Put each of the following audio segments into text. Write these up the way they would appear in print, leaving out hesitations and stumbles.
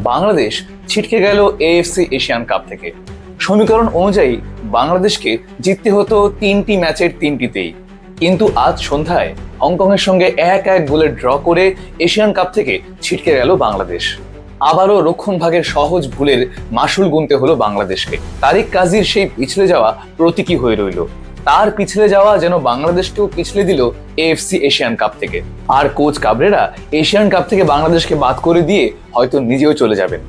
বাংলাদেশ ছিটকে গেল AFC Asian cup থেকে। সমীকরণ অনুযায়ী বাংলাদেশকে জিততে হতো 3টি ম্যাচের 3টিতেই, কিন্তু আজ সন্ধ্যায় হংকংয়ের সঙ্গে 1-1 গোলে ড্র করে এশিয়ান কাপ থেকে ছিটকে গেল বাংলাদেশ। আবারও রক্ষণভাগের সহজ ভুলের মাসুল গুনতে হলো বাংলাদেশকে। তারিক কাজীর সেই পিছলে যাওয়া প্রতীকী হয়ে রইল। তার পিছলে যাওয়া যেন বাংলাদেশকেও পিছলে দিল এএফসি এশিয়ান কাপ থেকে। আর কোচ কাবরেরা এশিয়ান কাপ থেকে বাংলাদেশকে বাদ করে দিয়ে হয়তো নিজেও চলে যাবেন।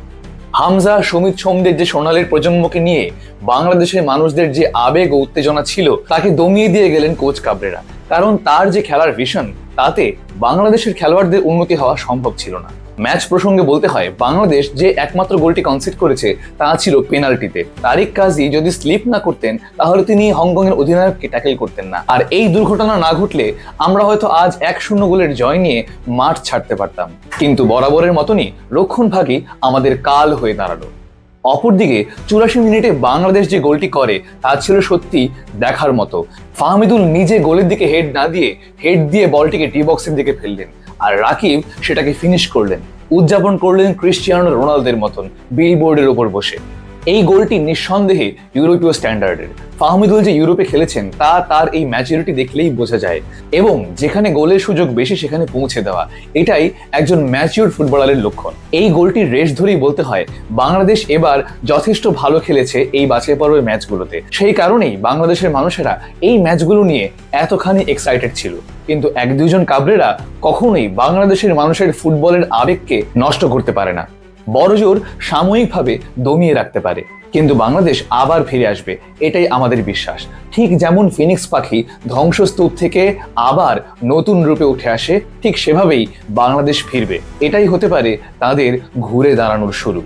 হামজা, সমিত, সোমদের যে সোনালীর প্রজন্মকে নিয়ে বাংলাদেশের মানুষদের যে আবেগ ও উত্তেজনা ছিল তাকে দমিয়ে দিয়ে গেলেন কোচ কাবরেরা। কারণ তার যে খেলার ভিশন, তাতে বাংলাদেশের খেলোয়াড়দের উন্নতি হওয়া সম্ভব ছিল না। ম্যাচ প্রসঙ্গে বলতে হয়, বাংলাদেশ যে একমাত্র গোলটি কনসিড করেছে তা ছিল পেনাল্টিতে। তারিক কাজী যদি স্লিপ না করতেন তাহলে তিনি হংকং এর অধিনায়ককে ট্যাকেল করতেন না। আর এই দুর্ঘটনা না ঘটলে আমরা হয়তো আজ 1-0 গোলের জয় নিয়ে মাঠ ছাড়তে পারতাম। কিন্তু বরাবরের মতনই রক্ষণভাগই আমাদের কাল হয়ে দাঁড়ালো। অপরদিকে 84 মিনিটে বাংলাদেশ যে গোলটি করে তা ছিল সত্যি দেখার মতো। ফাহমিদুল নিজে গোলের দিকে হেড না দিয়ে হেড দিয়ে বলটিকে ডি বক্সের দিকে ফেললেন, আর রাকিব সেটাকে ফিনিশ করলেন। উদযাপন করলেন ক্রিস্টিয়ানো রোনালদোর মতন বিলবোর্ডের ওপর বসে। এই গোলটি নিঃসন্দেহে ইউরোপীয় স্ট্যান্ডার্ডের। ফাহমিদুল যে ইউরোপে খেলেছেন তা তার এই ম্যাচুরিটি দেখলেই বোঝা যায়, এবং যেখানে গোলের সুযোগ বেশি সেখানে পৌঁছে দেওয়া, এটাই একজন ম্যাচিউর ফুটবলারের লক্ষণ। এই গোলটির রেশ ধরেই বলতে হয় বাংলাদেশ এবার যথেষ্ট ভালো খেলেছে এই বাছাই পর্বের ম্যাচগুলোতে। সেই কারণেই বাংলাদেশের মানুষেরা এই ম্যাচগুলো নিয়ে এতখানি এক্সাইটেড ছিল। কিন্তু 1-2 কাবরেরা কখনোই বাংলাদেশের মানুষের ফুটবলের আবেগকে নষ্ট করতে পারে না, বড়জোর সাময়িকভাবে দমিয়ে রাখতে পারে। কিন্তু বাংলাদেশ আবার ফিরে আসবে, এটাই আমাদের বিশ্বাস। ঠিক যেমন ফিনিক্স পাখি ধ্বংসস্তূপ থেকে আবার নতুন রূপে উঠে আসে, ঠিক সেভাবেই বাংলাদেশ ফিরবে। এটাই হতে পারে তাদের ঘুরে দাঁড়ানোর শুরু।